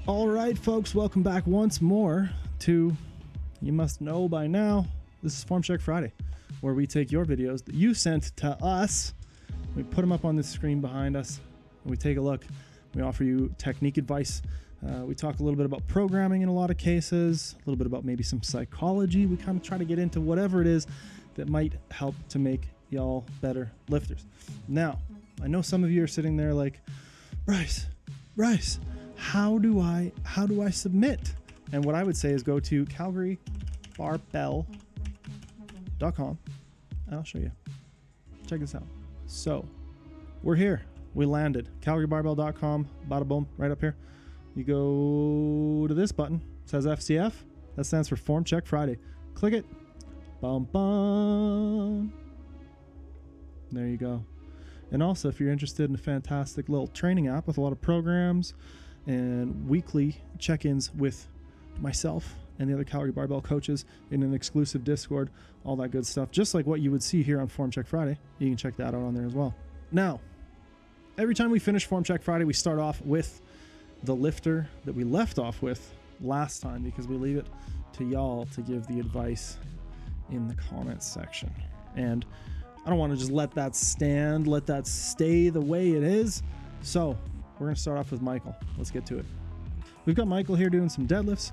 All right, folks, welcome back once more to, you must know by now, this is Form Check Friday, where we take your videos that you sent to us, we put them up on the screen behind us, and we take a look. We offer you technique advice. We talk a little bit about programming in a lot of cases, a little bit about maybe some psychology. We kind of try to get into whatever it is that might help to make y'all better lifters. Now, I know some of you are sitting there like, Bryce, how do I submit? And what I would say is go to calgarybarbell.com and I'll show you. Check this out. So we're here. We landed. calgarybarbell.com, bada boom, right up here. You go to this button. It says FCF. That stands for Form Check Friday. Click it. Bum bum. There you go. And also, if you're interested in a fantastic little training app with a lot of programs and weekly check-ins with myself and the other Calgary Barbell coaches in an exclusive Discord, all that good stuff, just like what you would see here on Form Check Friday, you can check that out on there as well. Now, every time we finish Form Check Friday, we start off with the lifter that we left off with last time, because we leave it to y'all to give the advice in the comments section. And I don't want to just let that stand, let that stay the way it is. So we're going to start off with Michael. Let's get to it. We've got Michael here doing some deadlifts,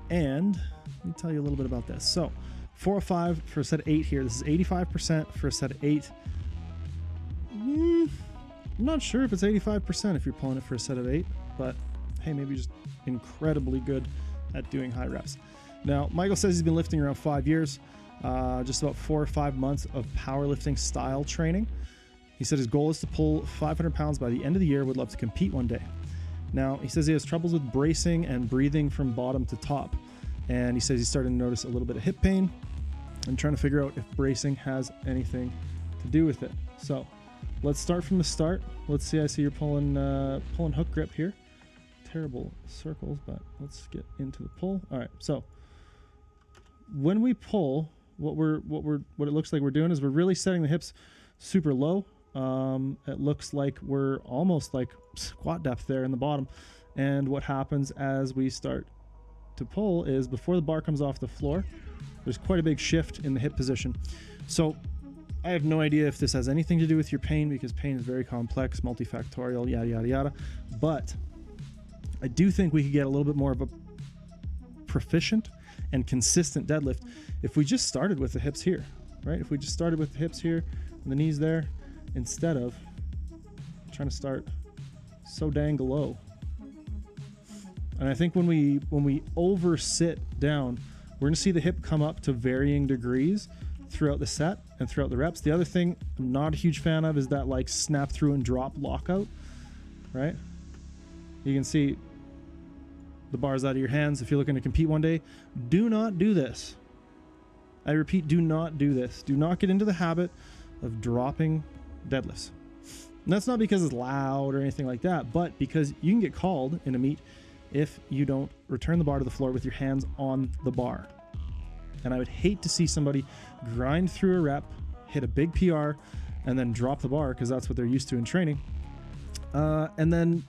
and let me tell you a little bit about this. So 405 for a set of 8 here. This is 85% for a set of 8. I'm not sure if it's 85% if you're pulling it for a set of 8, but hey, maybe just incredibly good at doing high reps. Now, Michael says he's been lifting around 5 years, just about 4 or 5 months of powerlifting style training. He said his goal is to pull 500 pounds by the end of the year, would love to compete one day. Now, he says he has troubles with bracing and breathing from bottom to top. And he says he's starting to notice a little bit of hip pain and trying to figure out if bracing has anything to do with it. So let's start from the start. Let's see, I see you're pulling hook grip here. Terrible circles, but let's get into the pull. All right, so when we pull, what it looks like we're doing is we're really setting the hips super low. It looks like we're almost like squat depth there in the bottom. And what happens as we start to pull is before the bar comes off the floor, there's quite a big shift in the hip position. So I have no idea if this has anything to do with your pain, because pain is very complex, multifactorial, yada, yada, yada. But I do think we could get a little bit more of a proficient and consistent deadlift if we just started with the hips here, right? If we just started with the hips here and the knees there, instead of trying to start so dang low. And I think when we over sit down, we're going to see the hip come up to varying degrees throughout the set and throughout the reps. The other thing I'm not a huge fan of is that like snap through and drop lockout, right? You can see the bar's out of your hands. If you're looking to compete one day, do not do this. I repeat, do not do this. Do not get into the habit of dropping deadlifts. And that's not because it's loud or anything like that, but because you can get called in a meet if you don't return the bar to the floor with your hands on the bar. And I would hate to see somebody grind through a rep, hit a big PR, and then drop the bar, because that's what they're used to in training, and then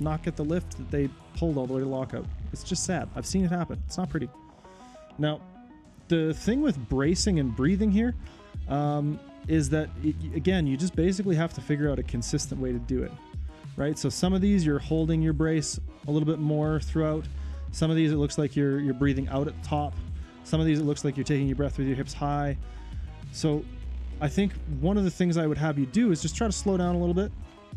not get the lift that they pulled all the way to lockout. It's just sad. I've seen it happen. It's not pretty. Now, the thing with bracing and breathing here is that, again, you just basically have to figure out a consistent way to do it, right? So some of these you're holding your brace a little bit more throughout. Some of these it looks like you're breathing out at the top. Some of these it looks like you're taking your breath with your hips high. So I think one of the things I would have you do is just try to slow down a little bit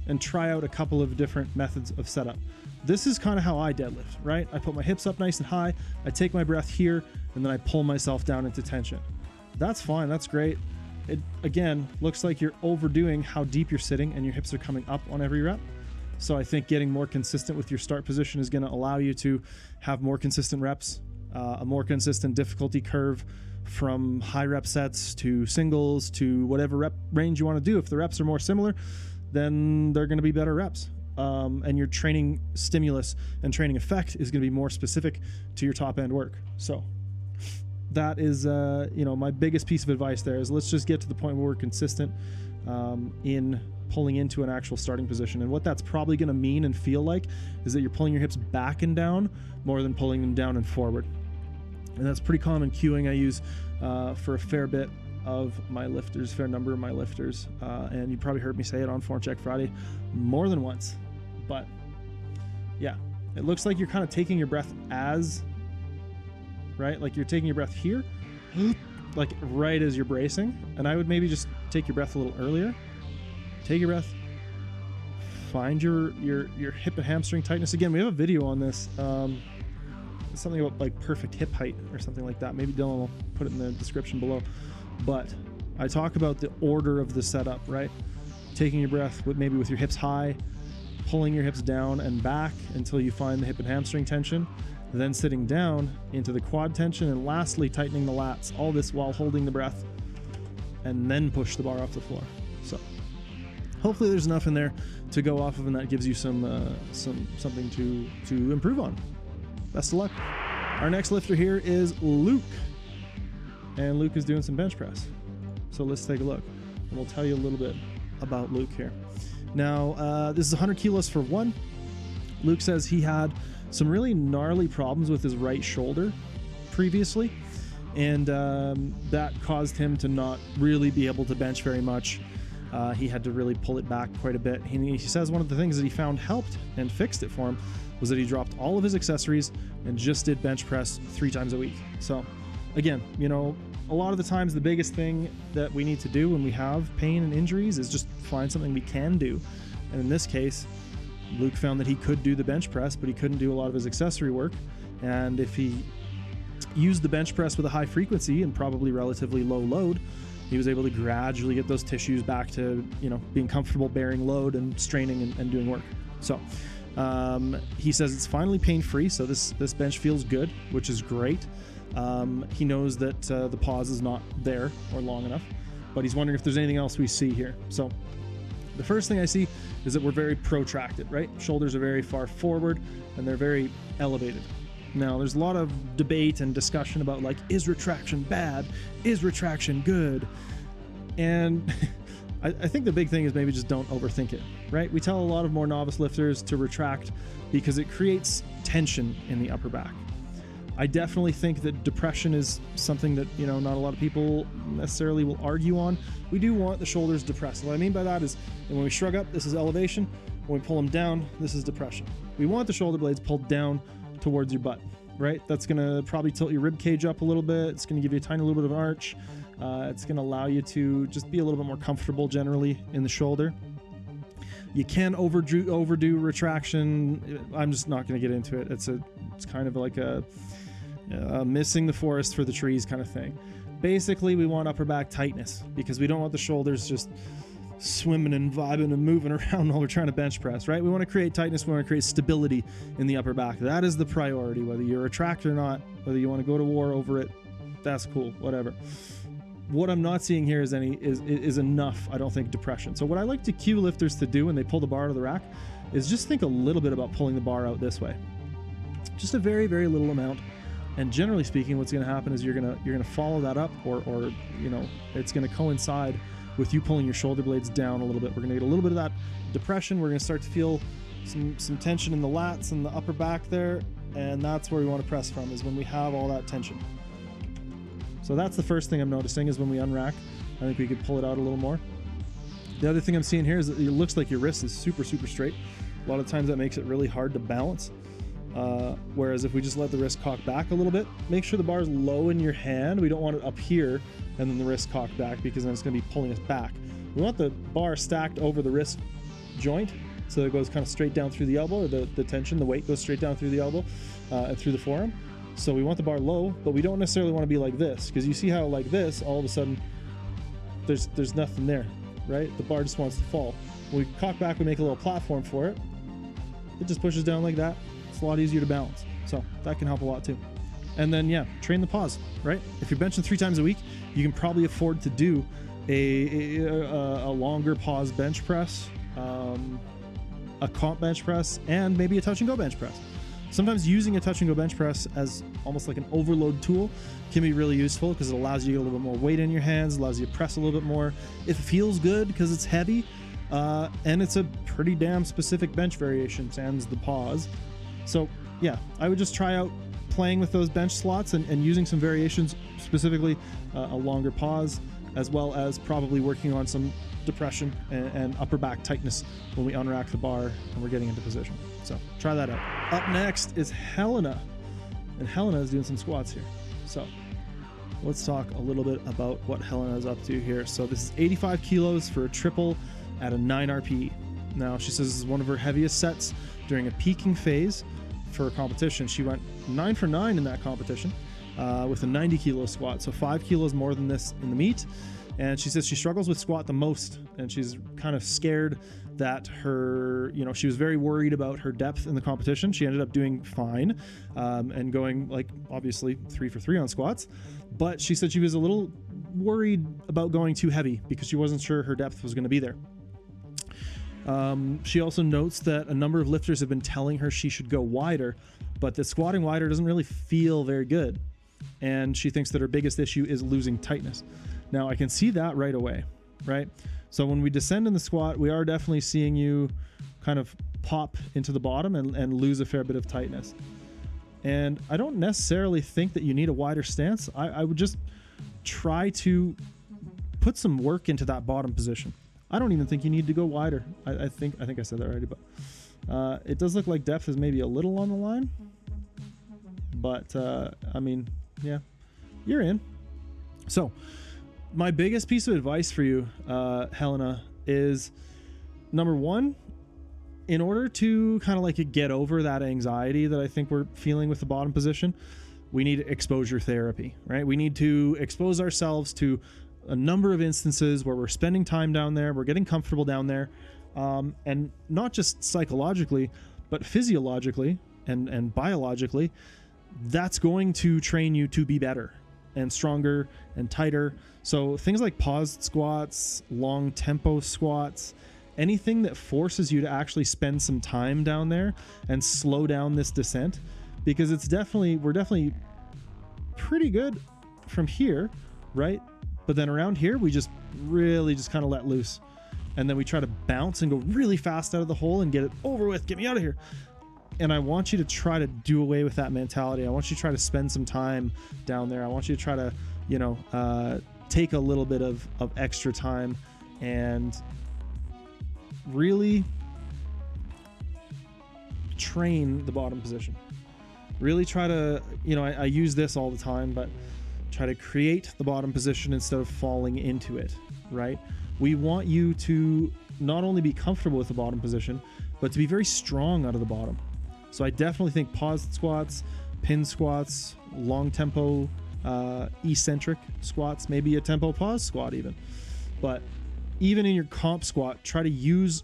and try out a couple of different methods of setup. This is kind of how I deadlift, right? I put my hips up nice and high, I take my breath here, and then I pull myself down into tension. That's fine, that's great. It, again, looks like you're overdoing how deep you're sitting and your hips are coming up on every rep. So I think getting more consistent with your start position is gonna allow you to have more consistent reps, a more consistent difficulty curve from high rep sets to singles to whatever rep range you wanna do. If the reps are more similar, then they're going to be better reps. And your training stimulus and training effect is going to be more specific to your top end work. So that is, my biggest piece of advice there is let's just get to the point where we're consistent. in pulling into an actual starting position. And what that's probably going to mean and feel like is that you're pulling your hips back and down more than pulling them down and forward. And that's pretty common cueing I use for a fair bit of my lifters, fair number of my lifters. And you probably heard me say it on Form Check Friday more than once. But yeah, it looks like you're kind of taking your breath right? Like you're taking your breath here, like right as you're bracing. And I would maybe just take your breath a little earlier. Take your breath. Find your hip and hamstring tightness. Again, we have a video on this. Something about like perfect hip height or something like that. Maybe Dylan will put it in the description below. But I talk about the order of the setup, right? Taking your breath maybe with your hips high, pulling your hips down and back until you find the hip and hamstring tension, then sitting down into the quad tension, and lastly tightening the lats. All this while holding the breath, and then push the bar off the floor. So hopefully there's enough in there to go off of, and that gives you something to improve on. Best of luck. Our next lifter here is Luke, and Luke is doing some bench press. So let's take a look, and we'll tell you a little bit about Luke here. Now, this is 100 kilos for one. Luke says he had some really gnarly problems with his right shoulder previously, and that caused him to not really be able to bench very much. He had to really pull it back quite a bit. He says one of the things that he found helped and fixed it for him was that he dropped all of his accessories and just did bench press 3 times a week. So again, you know, a lot of the times the biggest thing that we need to do when we have pain and injuries is just find something we can do. And in this case, Luke found that he could do the bench press, but he couldn't do a lot of his accessory work. And if he used the bench press with a high frequency and probably relatively low load, he was able to gradually get those tissues back to, you know, being comfortable bearing load and straining and doing work. So he says it's finally pain-free, so this bench feels good, which is great. He knows that the pause is not there or long enough, but he's wondering if there's anything else we see here. So the first thing I see is that we're very protracted, right? Shoulders are very far forward and they're very elevated. Now, there's a lot of debate and discussion about, like, is retraction bad? Is retraction good? And I think the big thing is maybe just don't overthink it, right? We tell a lot of more novice lifters to retract because it creates tension in the upper back. I definitely think that depression is something that, you know, not a lot of people necessarily will argue on. We do want the shoulders depressed. What I mean by that is when we shrug up, this is elevation. When we pull them down, this is depression. We want the shoulder blades pulled down towards your butt, right? That's going to probably tilt your rib cage up a little bit. It's going to give you a tiny little bit of an arch. It's going to allow you to just be a little bit more comfortable generally in the shoulder. You can overdo retraction. I'm just not going to get into it. It's kind of like a missing the forest for the trees kind of thing. Basically, we want upper back tightness because we don't want the shoulders just swimming and vibing and moving around while we're trying to bench press, right? We want to create tightness. We want to create stability in the upper back. That is the priority, whether you retract or not, whether you want to go to war over it. That's cool, whatever. What I'm not seeing here is enough, I don't think, depression. So what I like to cue lifters to do when they pull the bar out of the rack is just think a little bit about pulling the bar out this way. Just a very, very little amount. And generally speaking, what's going to happen is you're gonna follow that up, or you know, it's going to coincide with you pulling your shoulder blades down a little bit. We're going to get a little bit of that depression. We're going to start to feel some tension in the lats and the upper back there, and that's where we want to press from, is when we have all that tension. So that's the first thing I'm noticing is when we unrack. I think we could pull it out a little more. The other thing I'm seeing here is that it looks like your wrist is super, super straight. A lot of times that makes it really hard to balance. Whereas if we just let the wrist cock back a little bit, make sure the bar is low in your hand. We don't want it up here and then the wrist cocked back, because then it's going to be pulling us back. We want the bar stacked over the wrist joint so that it goes kind of straight down through the elbow, or the tension, the weight goes straight down through the elbow and through the forearm. So we want the bar low, but we don't necessarily want to be like this, because you see how like this, all of a sudden there's nothing there, right? The bar just wants to fall. When we cock back, we make a little platform for it. It just pushes down like that. It's a lot easier to balance. So that can help a lot too. And then, yeah, train the pause, right? If you're benching 3 times a week, you can probably afford to do a longer pause bench press, a comp bench press, and maybe a touch and go bench press. Sometimes using a touch and go bench press as almost like an overload tool, can be really useful because it allows you to get a little bit more weight in your hands, allows you to press a little bit more. It feels good because it's heavy, and it's a pretty damn specific bench variation, sans the pause. So yeah, I would just try out playing with those bench slots and using some variations, specifically a longer pause, as well as probably working on some depression and upper back tightness when we unrack the bar and we're getting into position. So try that out. Up next is Helena, and Helena is doing some squats here. So let's talk a little bit about what Helena is up to here. So this is 85 kilos for a triple at a 9 RPE. Now she says this is one of her heaviest sets during a peaking phase for a competition. She went 9 for 9 in that competition with a 90 kilo squat. So 5 kilos more than this in the meet. And she says she struggles with squat the most, and she's kind of scared that her, she was very worried about her depth in the competition. She ended up doing fine and going like obviously 3 for 3 on squats, but she said she was a little worried about going too heavy because she wasn't sure her depth was going to be there. She also notes that a number of lifters have been telling her she should go wider, but that squatting wider doesn't really feel very good. And she thinks that her biggest issue is losing tightness. Now I can see that right away, right? So when we descend in the squat, we are definitely seeing you kind of pop into the bottom and lose a fair bit of tightness. And I don't necessarily think that you need a wider stance. I would just try to put some work into that bottom position. I don't even think you need to go wider. I think I said that already, but it does look like depth is maybe a little on the line. But I mean, yeah, you're in. So my biggest piece of advice for you, Helena, is number one, in order to kind of like get over that anxiety that I think we're feeling with the bottom position, we need exposure therapy, right? We need to expose ourselves to a number of instances where we're spending time down there, we're getting comfortable down there, and not just psychologically, but physiologically and biologically. That's going to train you to be better and stronger and tighter. So things like paused squats, long tempo squats, anything that forces you to actually spend some time down there and slow down this descent, because we're definitely pretty good from here, right? But then around here, we just really just kind of let loose. And then we try to bounce and go really fast out of the hole and get it over with. Get me out of here. And I want you to try to do away with that mentality. I want you to try to spend some time down there. I want you to try to, take a little bit of extra time and really train the bottom position. Really try to, I use this all the time, but try to create the bottom position instead of falling into it, right? We want you to not only be comfortable with the bottom position, but to be very strong out of the bottom. So I definitely think paused squats, pin squats, long tempo, eccentric squats, maybe a tempo pause squat even. But even in your comp squat, try to use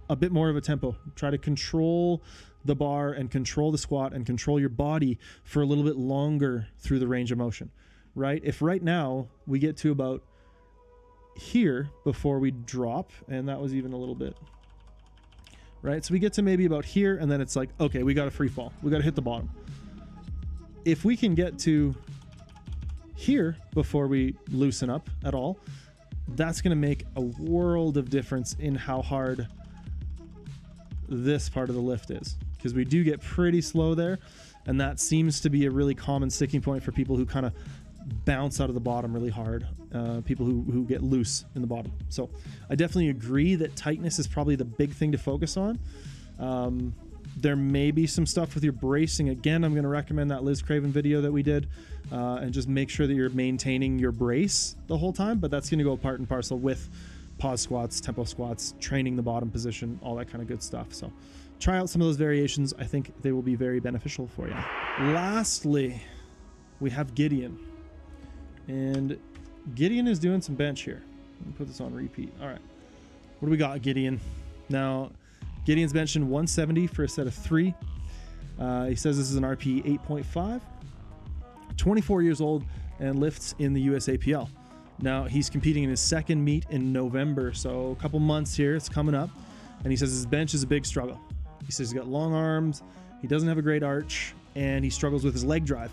a bit more of a tempo. Try to control the bar and control the squat and control your body for a little bit longer through the range of motion, right? If right now we get to about here before we drop, and that was even a little bit, right? So we get to maybe about here, and then it's like, okay, we got a free fall. We got to hit the bottom. If we can get to here before we loosen up at all, that's going to make a world of difference in how hard this part of the lift is, because we do get pretty slow there, and that seems to be a really common sticking point for people who kind of bounce out of the bottom really hard, people who get loose in the bottom. So I definitely agree that tightness is probably the big thing to focus on. There may be some stuff with your bracing. Again, I'm going to recommend that Liz Craven video that we did, and just make sure that you're maintaining your brace the whole time, but that's going to go part and parcel with pause squats, tempo squats, training the bottom position, all that kind of good stuff. So try out some of those variations. I think they will be very beneficial for you. Lastly, we have Gideon. And Gideon is doing some bench here. Let me put this on repeat. All right. What do we got, Gideon? Now, Gideon's benching 170 for a set of 3. He says this is an RP 8.5. 24 years old and lifts in the USAPL. Now, he's competing in his second meet in November, so a couple months here. It's coming up. And he says his bench is a big struggle. He says he's got long arms, he doesn't have a great arch, and he struggles with his leg drive.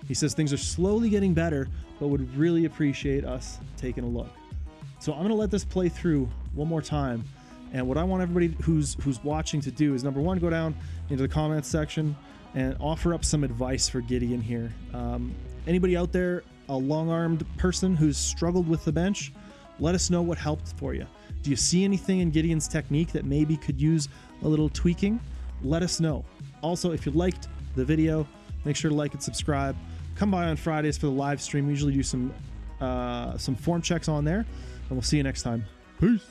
He says things are slowly getting better, but would really appreciate us taking a look. So I'm going to let this play through one more time. And what I want everybody who's watching to do is, number one, go down into the comments section and offer up some advice for Gideon here. Anybody out there, a long-armed person who's struggled with the bench, let us know what helped for you. Do you see anything in Gideon's technique that maybe could use a little tweaking? Let us know. Also, if you liked the video, make sure to like and subscribe. Come by on Fridays for the live stream. We usually do some form checks on there, and we'll see you next time. Peace.